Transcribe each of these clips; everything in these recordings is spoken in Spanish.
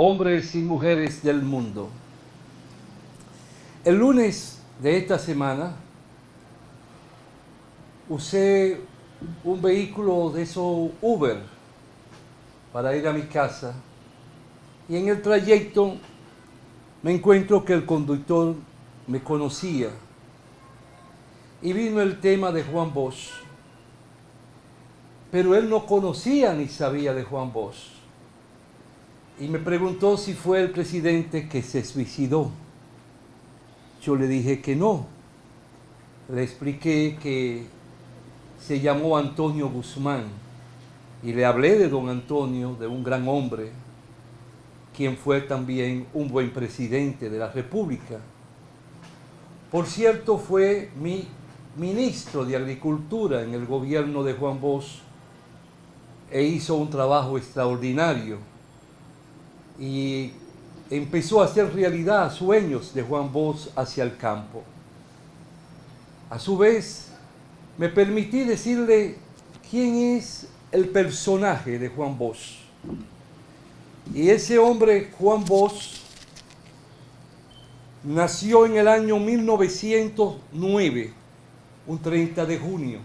hombres y mujeres del mundo. El lunes de esta semana usé un vehículo de esos Uber para ir a mi casa y en el trayecto me encuentro que el conductor me conocía y vino el tema de Juan Bosch, pero él no conocía ni sabía de Juan Bosch y me preguntó si fue el presidente que se suicidó. Yo le dije que no. Le expliqué que se llamó Antonio Guzmán y le hablé de don Antonio, de un gran hombre, quien fue también un buen presidente de la República. Por cierto, fue mi ministro de Agricultura en el gobierno de Juan Bosch e hizo un trabajo extraordinario y empezó a hacer realidad sueños de Juan Bosch hacia el campo. A su vez, me permití decirle quién es el personaje de Juan Bosch. Y ese hombre, Juan Bosch, nació en el año 1909, un 30 de junio,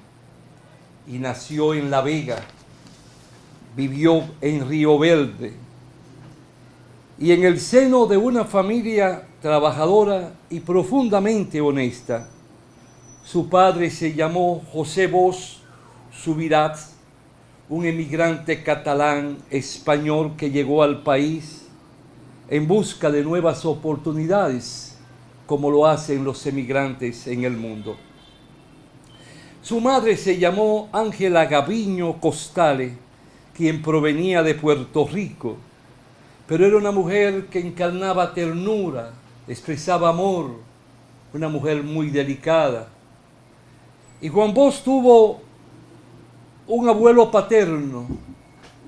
y nació en La Vega, vivió en Río Verde, y en el seno de una familia trabajadora y profundamente honesta. Su padre se llamó José Bosch Subirats, un emigrante catalán español que llegó al país en busca de nuevas oportunidades, como lo hacen los emigrantes en el mundo. Su madre se llamó Ángela Gaviño Costale, quien provenía de Puerto Rico, pero era una mujer que encarnaba ternura, expresaba amor, una mujer muy delicada. Y Juan Bosch tuvo un abuelo paterno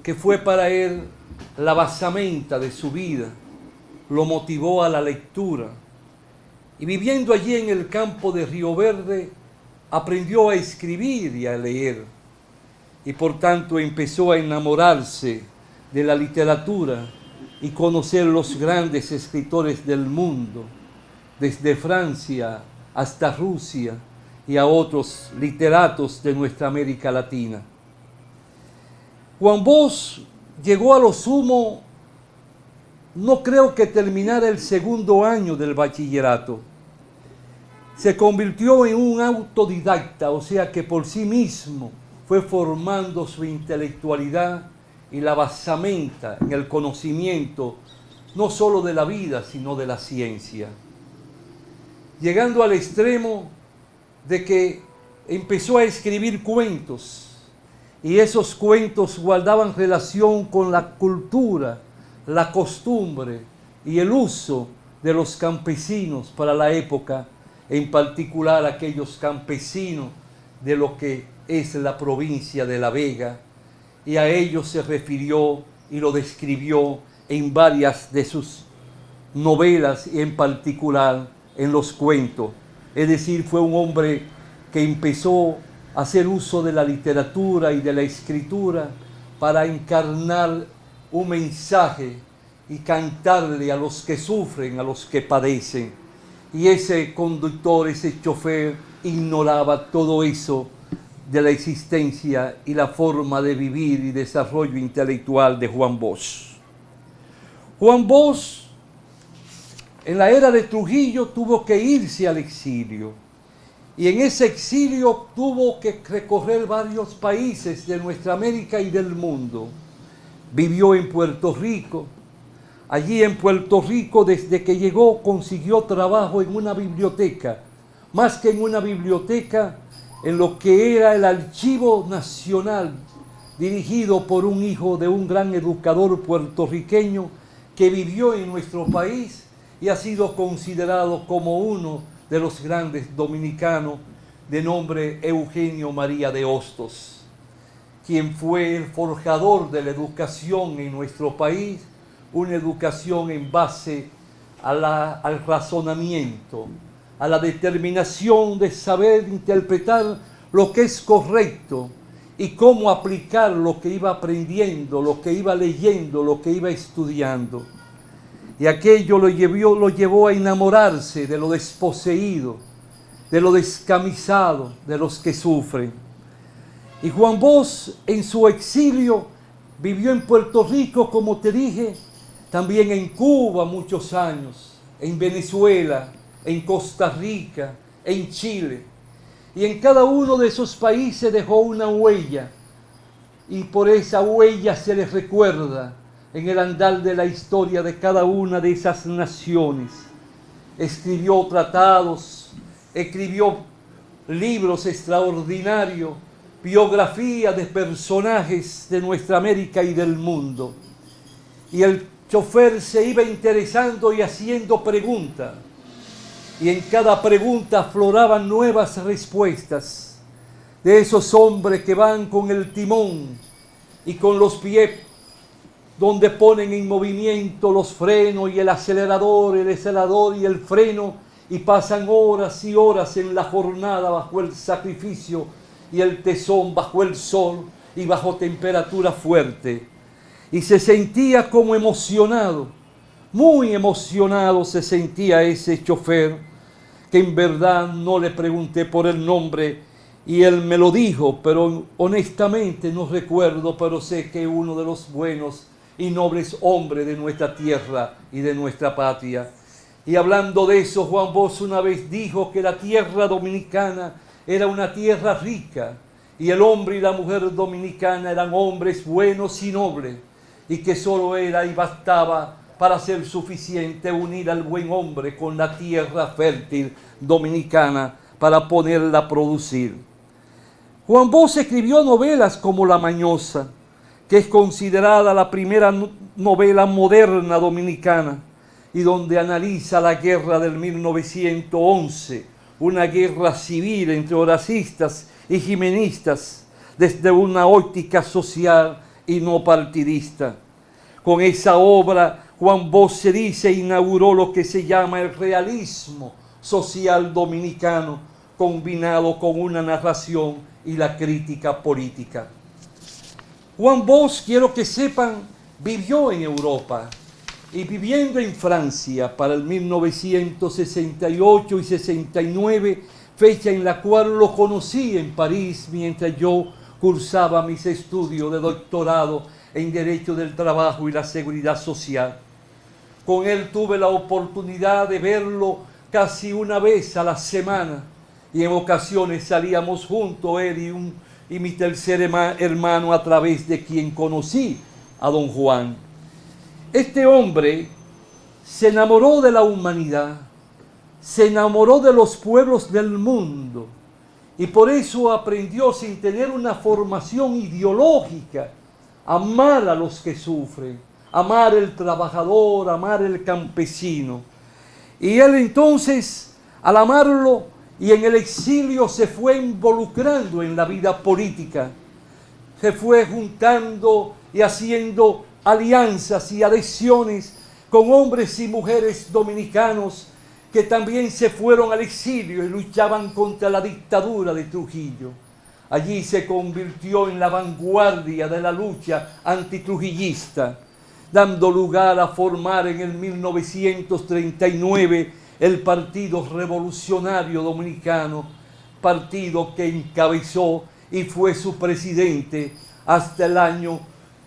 que fue para él la basamenta de su vida, lo motivó a la lectura. Y viviendo allí en el campo de Río Verde, aprendió a escribir y a leer. Y por tanto empezó a enamorarse de la literatura y conocer los grandes escritores del mundo, desde Francia hasta Rusia y a otros literatos de nuestra América Latina. Juan Bosch llegó a lo sumo, no creo que terminara el segundo año del bachillerato. Se convirtió en un autodidacta, o sea que por sí mismo fue formando su intelectualidad y la basamenta en el conocimiento, no solo de la vida, sino de la ciencia. Llegando al extremo de que empezó a escribir cuentos, y esos cuentos guardaban relación con la cultura, la costumbre y el uso de los campesinos para la época, en particular aquellos campesinos de lo que es la provincia de La Vega, y a ellos se refirió y lo describió en varias de sus novelas y en particular en los cuentos. Es decir, fue un hombre que empezó a hacer uso de la literatura y de la escritura para encarnar un mensaje y cantarle a los que sufren, a los que padecen. Y ese conductor, ese chofer, ignoraba todo eso de la existencia y la forma de vivir y desarrollo intelectual de Juan Bosch. Juan Bosch, en la era de Trujillo, tuvo que irse al exilio. Y en ese exilio tuvo que recorrer varios países de nuestra América y del mundo. Vivió en Puerto Rico. Allí en Puerto Rico, desde que llegó, consiguió trabajo en una biblioteca. Más que en una biblioteca, en lo que era el Archivo Nacional, dirigido por un hijo de un gran educador puertorriqueño que vivió en nuestro país y ha sido considerado como uno de los grandes dominicanos, de nombre Eugenio María de Hostos, quien fue el forjador de la educación en nuestro país, una educación en base al razonamiento, a la determinación de saber interpretar lo que es correcto y cómo aplicar lo que iba aprendiendo, lo que iba leyendo, lo que iba estudiando. Y aquello lo llevó a enamorarse de lo desposeído, de lo descamisado, de los que sufren. Y Juan Bosch en su exilio vivió en Puerto Rico, como te dije, también en Cuba muchos años, en Venezuela, en Costa Rica, en Chile. Y en cada uno de esos países dejó una huella. Y por esa huella se les recuerda en el andar de la historia de cada una de esas naciones. Escribió tratados, escribió libros extraordinarios, biografías de personajes de nuestra América y del mundo. Y el chofer se iba interesando y haciendo preguntas. Y en cada pregunta afloraban nuevas respuestas de esos hombres que van con el timón y con los pies donde ponen en movimiento los frenos y el acelerador y el freno, y pasan horas y horas en la jornada bajo el sacrificio y el tesón, bajo el sol y bajo temperatura fuerte. Y se sentía como emocionado, muy emocionado se sentía ese chofer, que en verdad no le pregunté por el nombre y él me lo dijo, pero honestamente no recuerdo, pero sé que uno de los buenos y nobles hombres de nuestra tierra y de nuestra patria. Y hablando de eso, Juan Bosch una vez dijo que la tierra dominicana era una tierra rica y el hombre y la mujer dominicana eran hombres buenos y nobles, y que solo era y bastaba para ser suficiente unir al buen hombre con la tierra fértil dominicana para ponerla a producir. Juan Bosch escribió novelas como La Mañosa, que es considerada la primera novela moderna dominicana, y donde analiza la guerra del 1911, una guerra civil entre horacistas y jimenistas, desde una óptica social y no partidista. Con esa obra, Juan Bosch se dice inauguró lo que se llama el realismo social dominicano, combinado con una narración y la crítica política. Juan Bosch, quiero que sepan, vivió en Europa y viviendo en Francia para el 1968 y 69, fecha en la cual lo conocí en París mientras yo cursaba mis estudios de doctorado en Derecho del Trabajo y la Seguridad Social. Con él tuve la oportunidad de verlo casi una vez a la semana, y en ocasiones salíamos juntos, él y mi tercer hermano, a través de quien conocí a don Juan. Este hombre se enamoró de la humanidad, se enamoró de los pueblos del mundo, y por eso aprendió, sin tener una formación ideológica, a amar a los que sufren, amar el trabajador, amar el campesino. Y él entonces, al amarlo y en el exilio, se fue involucrando en la vida política, se fue juntando y haciendo alianzas y adhesiones con hombres y mujeres dominicanos que también se fueron al exilio y luchaban contra la dictadura de Trujillo. Allí se convirtió en la vanguardia de la lucha antitrujillista, dando lugar a formar en el 1939 el Partido Revolucionario Dominicano, partido que encabezó y fue su presidente hasta el año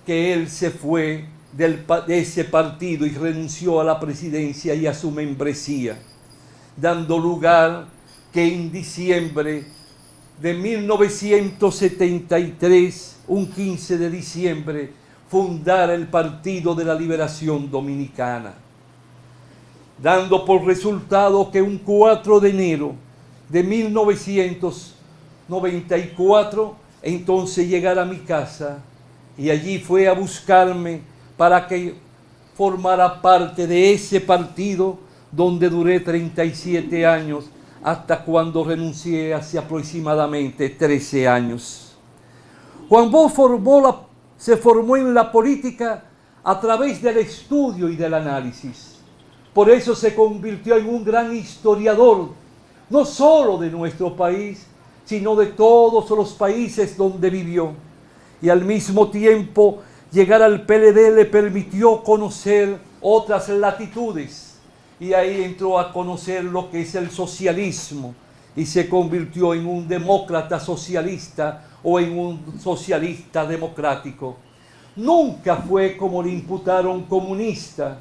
que él se fue de ese partido y renunció a la presidencia y a su membresía, dando lugar que en diciembre de 1973, un 15 de diciembre, fundara el Partido de la Liberación Dominicana, dando por resultado que un 4 de enero de 1994, entonces llegara a mi casa y allí fue a buscarme para que formara parte de ese partido donde duré 37 años, hasta cuando renuncié hace aproximadamente 13 años. Juan Bosch se formó en la política a través del estudio y del análisis. Por eso se convirtió en un gran historiador, no solo de nuestro país, sino de todos los países donde vivió. Y al mismo tiempo llegar al PLD le permitió conocer otras latitudes y ahí entró a conocer lo que es el socialismo y se convirtió en un demócrata socialista o en un socialista democrático. Nunca fue, como le imputaron, comunista,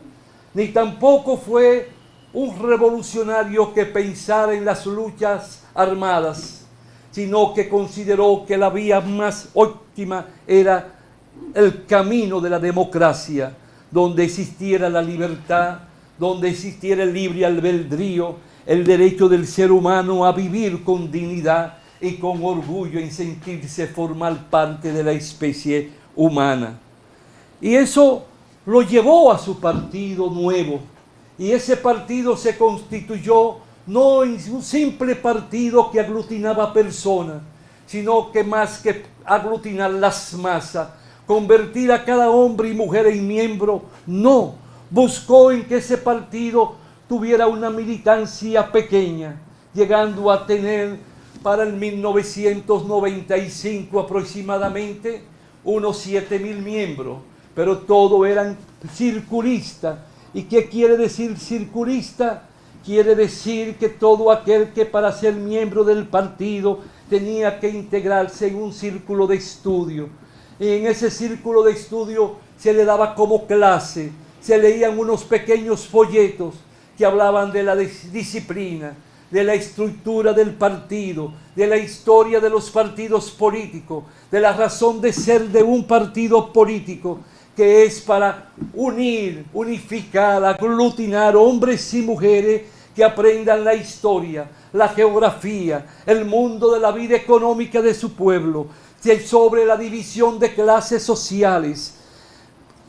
ni tampoco fue un revolucionario que pensara en las luchas armadas, sino que consideró que la vía más óptima era el camino de la democracia, donde existiera la libertad, donde existiera el libre albedrío, el derecho del ser humano a vivir con dignidad y con orgullo en sentirse formar parte de la especie humana. Y eso lo llevó a su partido nuevo. Y ese partido se constituyó no en un simple partido que aglutinaba personas, sino que más que aglutinar las masas, convertir a cada hombre y mujer en miembro, no, buscó en que ese partido tuviera una militancia pequeña, llegando a tener para el 1995 aproximadamente unos 7.000 miembros, pero todos eran circulistas. ¿Y qué quiere decir circulista? Quiere decir que todo aquel que para ser miembro del partido tenía que integrarse en un círculo de estudio. Y en ese círculo de estudio se le daba como clase, se leían unos pequeños folletos que hablaban de la disciplina, de la estructura del partido, de la historia de los partidos políticos, de la razón de ser de un partido político, que es para unir, unificar, aglutinar hombres y mujeres que aprendan la historia, la geografía, el mundo de la vida económica de su pueblo, sobre la división de clases sociales,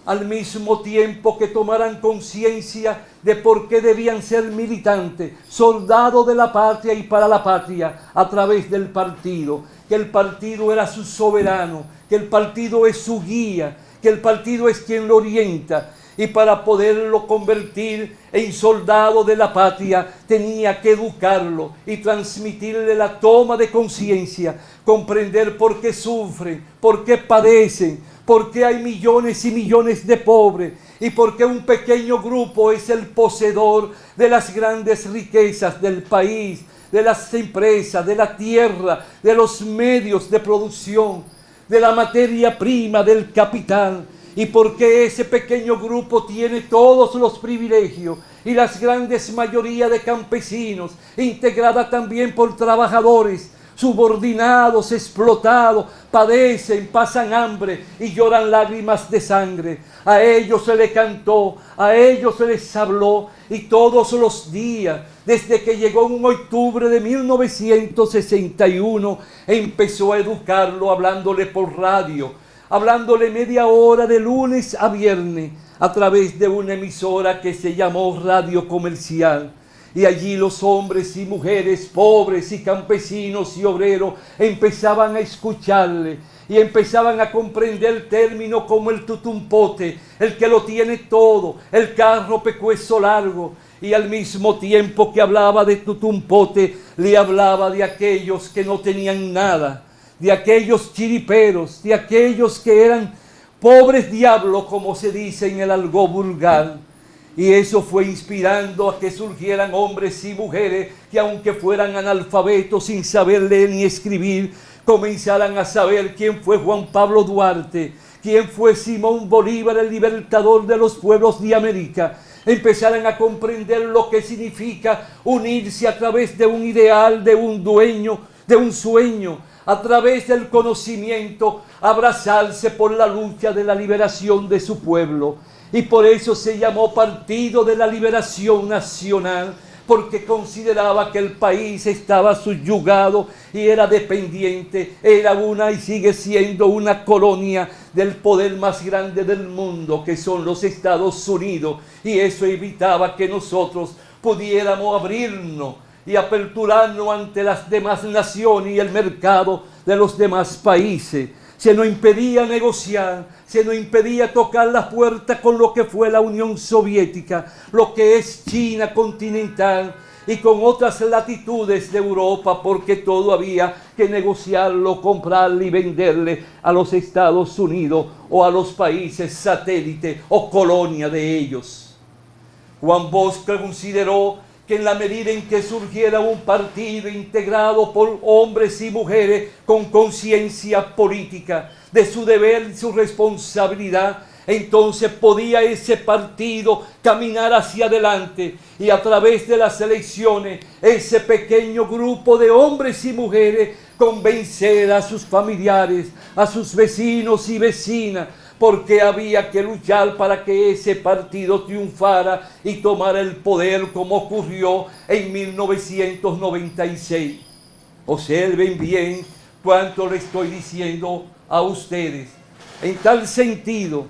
al mismo tiempo que tomaran conciencia de por qué debían ser militantes, soldados de la patria y para la patria, a través del partido, que el partido era su soberano, que el partido es su guía, que el partido es quien lo orienta, y para poderlo convertir en soldado de la patria tenía que educarlo y transmitirle la toma de conciencia, comprender por qué sufren, por qué padecen, por qué hay millones y millones de pobres y por qué un pequeño grupo es el poseedor de las grandes riquezas del país, de las empresas, de la tierra, de los medios de producción, de la materia prima, del capital, y por qué ese pequeño grupo tiene todos los privilegios y las grandes mayorías de campesinos, integrada también por trabajadores, subordinados, explotados, padecen, pasan hambre y lloran lágrimas de sangre. A ellos se les cantó, a ellos se les habló, y todos los días, desde que llegó en octubre de 1961, empezó a educarlo hablándole por radio, hablándole media hora de lunes a viernes a través de una emisora que se llamó Radio Comercial. Y allí los hombres y mujeres, pobres y campesinos y obreros, empezaban a escucharle y empezaban a comprender términos como el tutumpote, el que lo tiene todo, el carro pecueso largo. Y al mismo tiempo que hablaba de tutumpote, le hablaba de aquellos que no tenían nada, de aquellos chiriperos, de aquellos que eran pobres diablos, como se dice en el argot vulgar. Y eso fue inspirando a que surgieran hombres y mujeres que, aunque fueran analfabetos sin saber leer ni escribir, comenzaran a saber quién fue Juan Pablo Duarte, quién fue Simón Bolívar, el libertador de los pueblos de América. Empezaran a comprender lo que significa unirse a través de un ideal, de un dueño, de un sueño, a través del conocimiento, abrazarse por la lucha de la liberación de su pueblo. Y por eso se llamó Partido de la Liberación Nacional, porque consideraba que el país estaba subyugado y era dependiente, era una y sigue siendo una colonia del poder más grande del mundo, que son los Estados Unidos, y eso evitaba que nosotros pudiéramos abrirnos y aperturarnos ante las demás naciones y el mercado de los demás países. Se nos impedía negociar, se nos impedía tocar la puerta con lo que fue la Unión Soviética, lo que es China continental, y con otras latitudes de Europa, porque todo había que negociarlo, comprarle y venderle a los Estados Unidos o a los países satélite o colonia de ellos. Juan Bosch consideró que en la medida en que surgiera un partido integrado por hombres y mujeres con conciencia política de su deber y su responsabilidad, entonces podía ese partido caminar hacia adelante y a través de las elecciones ese pequeño grupo de hombres y mujeres convencer a sus familiares, a sus vecinos y vecinas, porque había que luchar para que ese partido triunfara y tomara el poder, como ocurrió en 1996. Observen bien cuánto le estoy diciendo a ustedes. En tal sentido,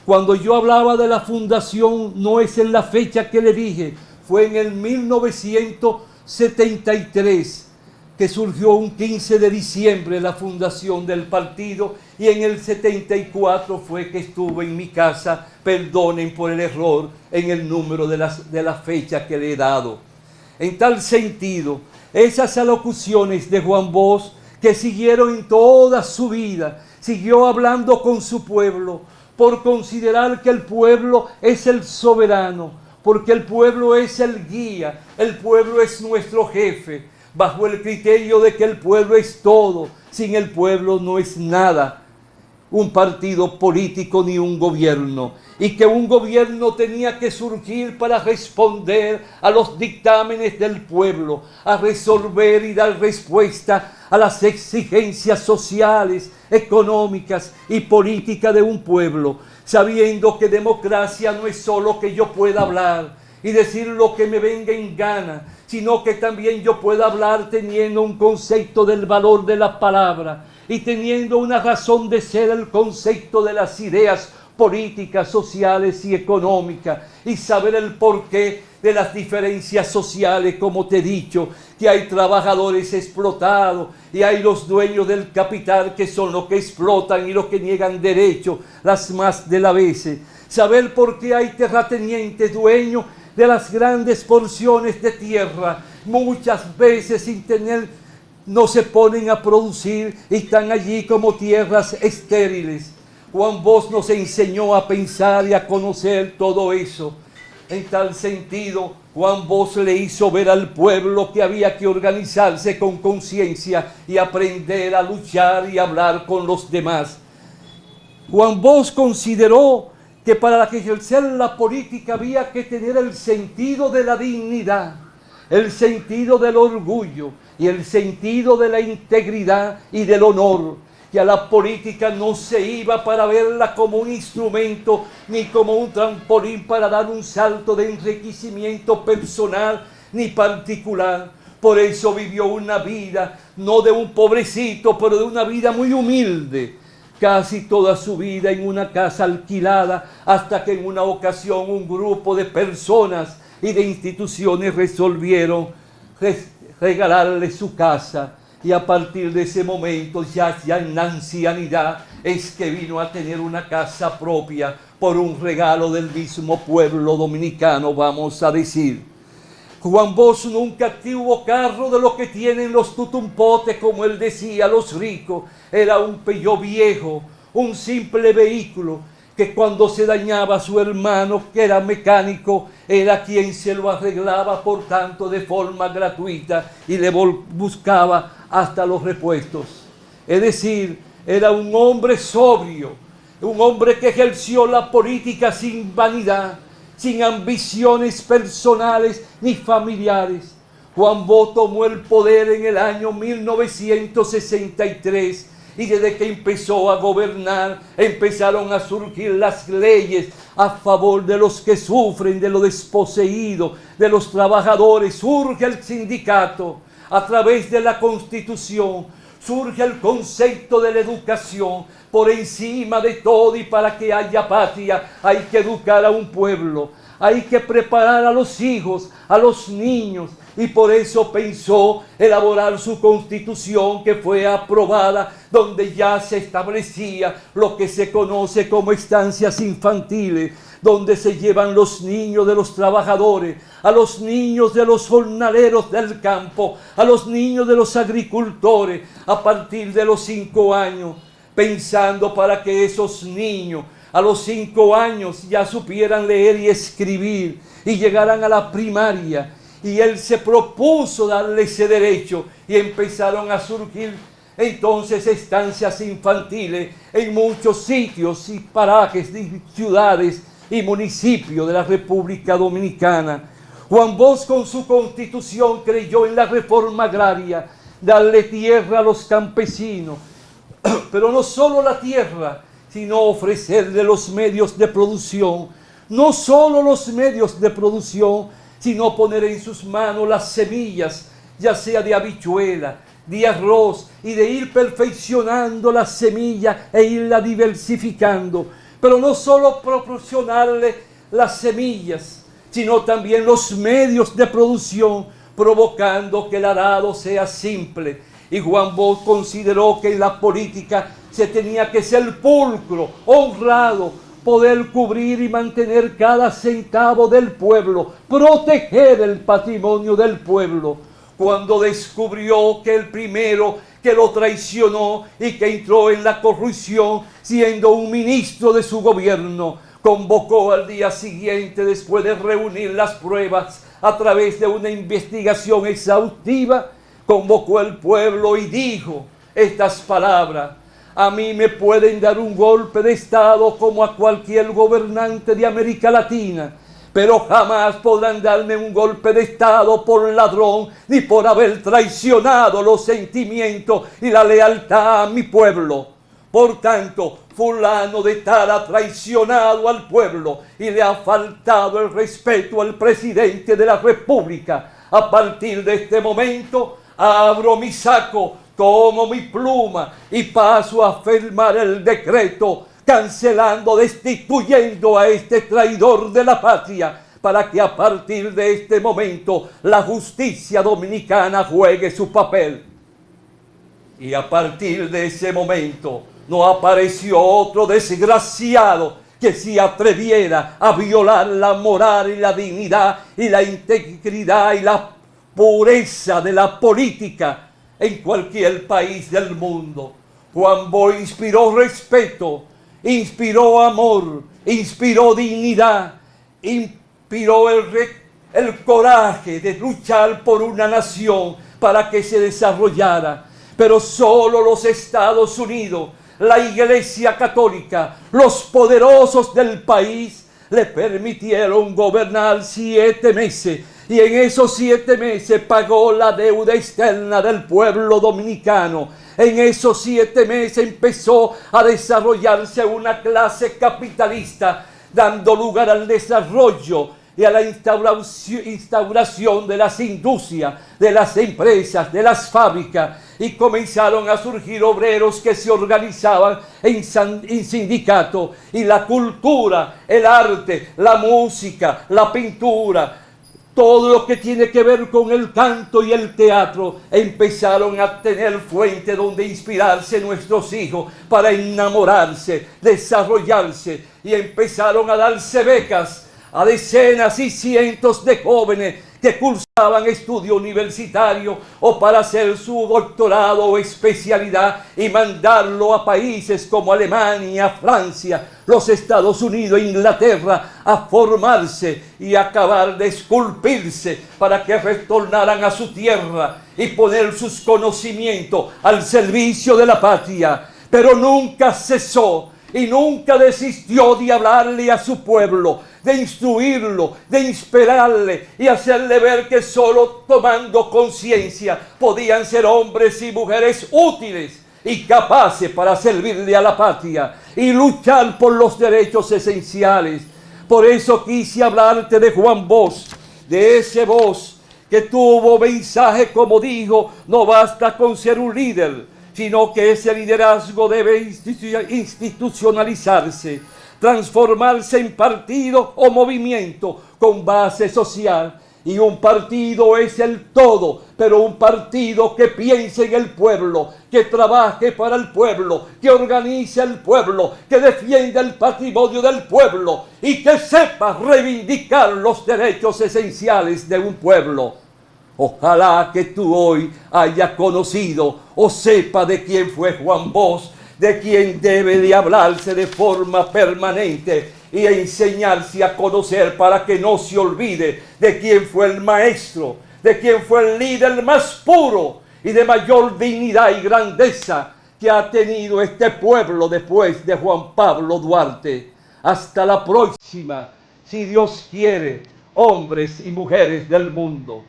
cuando yo hablaba de la fundación, no es en la fecha que le dije, fue en el 1973, que surgió un 15 de diciembre la fundación del partido, y en el 74 fue que estuve en mi casa, perdonen por el error en el número de la fecha que le he dado. En tal sentido, esas alocuciones de Juan Bosch, que siguieron en toda su vida, siguió hablando con su pueblo, por considerar que el pueblo es el soberano, porque el pueblo es el guía, el pueblo es nuestro jefe, bajo el criterio de que el pueblo es todo, sin el pueblo no es nada, un partido político ni un gobierno, y que un gobierno tenía que surgir para responder a los dictámenes del pueblo, a resolver y dar respuesta a las exigencias sociales, económicas y políticas de un pueblo, sabiendo que democracia no es solo que yo pueda hablar y decir lo que me venga en gana, sino que también yo pueda hablar teniendo un concepto del valor de la palabra y teniendo una razón de ser, el concepto de las ideas políticas, sociales y económicas, y saber el porqué de las diferencias sociales, como te he dicho, que hay trabajadores explotados y hay los dueños del capital, que son los que explotan y los que niegan derechos las más de las veces. Saber por qué hay terratenientes dueños de las grandes porciones de tierra, muchas veces sin tener, no se ponen a producir y están allí como tierras estériles. Juan Bosch nos enseñó a pensar y a conocer todo eso. En tal sentido, Juan Bosch le hizo ver al pueblo que había que organizarse con conciencia y aprender a luchar y hablar con los demás. Juan Bosch consideró que para ejercer la política había que tener el sentido de la dignidad, el sentido del orgullo y el sentido de la integridad y del honor, que a la política no se iba para verla como un instrumento ni como un trampolín para dar un salto de enriquecimiento personal ni particular. Por eso vivió una vida, no de un pobrecito, pero de una vida muy humilde, casi toda su vida en una casa alquilada, hasta que en una ocasión un grupo de personas y de instituciones resolvieron regalarle su casa, y a partir de ese momento, ya en la ancianidad, es que vino a tener una casa propia por un regalo del mismo pueblo dominicano, vamos a decir. Juan Bosch nunca tuvo carro de lo que tienen los tutumpotes, como él decía, los ricos. Era un Peugeot viejo, un simple vehículo, que cuando se dañaba su hermano, que era mecánico, era quien se lo arreglaba, por tanto, de forma gratuita, y le buscaba hasta los repuestos. Es decir, era un hombre sobrio, un hombre que ejerció la política sin vanidad, sin ambiciones personales ni familiares. Juan Bosch tomó el poder en el año 1963, y desde que empezó a gobernar, empezaron a surgir las leyes a favor de los que sufren, de los desposeídos, de los trabajadores. Surge el sindicato a través de la Constitución, surge el concepto de la educación por encima de todo, y para que haya patria hay que educar a un pueblo, hay que preparar a los hijos, a los niños, y por eso pensó elaborar su Constitución, que fue aprobada, donde ya se establecía lo que se conoce como estancias infantiles, donde se llevan los niños de los trabajadores, a los niños de los jornaleros del campo, a los niños de los agricultores, a partir de los 5 años, pensando para que esos niños a los 5 años ya supieran leer y escribir y llegaran a la primaria. Y él se propuso darle ese derecho y empezaron a surgir entonces estancias infantiles en muchos sitios y parajes de ciudades y municipios de la República Dominicana. Juan Bosch, con su constitución, creyó en la reforma agraria, darle tierra a los campesinos, pero no solo la tierra, sino ofrecerle los medios de producción, no solo los medios de producción, sino poner en sus manos las semillas, ya sea de habichuela, de arroz, y de ir perfeccionando la semilla e irla diversificando. Pero no solo proporcionarle las semillas, sino también los medios de producción, provocando que el arado sea simple. Y Juan Bosch consideró que en la política se tenía que ser pulcro, honrado, poder cubrir y mantener cada centavo del pueblo, proteger el patrimonio del pueblo. Cuando descubrió que el primero que lo traicionó y que entró en la corrupción, siendo un ministro de su gobierno, convocó al día siguiente, después de reunir las pruebas a través de una investigación exhaustiva, convocó al pueblo y dijo estas palabras: a mí me pueden dar un golpe de Estado como a cualquier gobernante de América Latina, pero jamás podrán darme un golpe de Estado por ladrón ni por haber traicionado los sentimientos y la lealtad a mi pueblo. Por tanto, fulano de tal ha traicionado al pueblo y le ha faltado el respeto al presidente de la República. A partir de este momento, abro mi saco, tomo mi pluma y paso a firmar el decreto cancelando, destituyendo a este traidor de la patria, para que a partir de este momento la justicia dominicana juegue su papel. Y a partir de ese momento no apareció otro desgraciado que se atreviera a violar la moral y la dignidad y la integridad y la pureza de la política en cualquier país del mundo. Juan Bosch inspiró respeto, inspiró amor, inspiró dignidad, inspiró el coraje de luchar por una nación para que se desarrollara. Pero solo los Estados Unidos, la Iglesia Católica, los poderosos del país le permitieron gobernar 7 meses. Y en esos 7 meses pagó la deuda externa del pueblo dominicano. En esos 7 meses empezó a desarrollarse una clase capitalista, dando lugar al desarrollo y a la instauración de las industrias, de las empresas, de las fábricas. Y comenzaron a surgir obreros que se organizaban en sindicatos. Y la cultura, el arte, la música, la pintura, todo lo que tiene que ver con el canto y el teatro, empezaron a tener fuente donde inspirarse nuestros hijos para enamorarse, desarrollarse, y empezaron a darse becas a decenas y cientos de jóvenes que cursaban estudio universitario o para hacer su doctorado o especialidad y mandarlo a países como Alemania, Francia, los Estados Unidos e Inglaterra a formarse y acabar de esculpirse para que retornaran a su tierra y poner sus conocimientos al servicio de la patria. Pero nunca cesó y nunca desistió de hablarle a su pueblo, de instruirlo, de inspirarle y hacerle ver que solo tomando conciencia podían ser hombres y mujeres útiles y capaces para servirle a la patria y luchar por los derechos esenciales. Por eso quise hablarte de Juan Bosch, de ese Bosch que tuvo mensaje, como dijo: no basta con ser un líder, sino que ese liderazgo debe institucionalizarse, transformarse en partido o movimiento con base social. Y un partido es el todo, pero un partido que piense en el pueblo, que trabaje para el pueblo, que organice al pueblo, que defienda el patrimonio del pueblo y que sepa reivindicar los derechos esenciales de un pueblo. Ojalá que tú hoy hayas conocido o sepa de quién fue Juan Bosch, de quien debe de hablarse de forma permanente y enseñarse a conocer para que no se olvide de quién fue el maestro, de quién fue el líder más puro y de mayor dignidad y grandeza que ha tenido este pueblo después de Juan Pablo Duarte. Hasta la próxima, si Dios quiere, hombres y mujeres del mundo.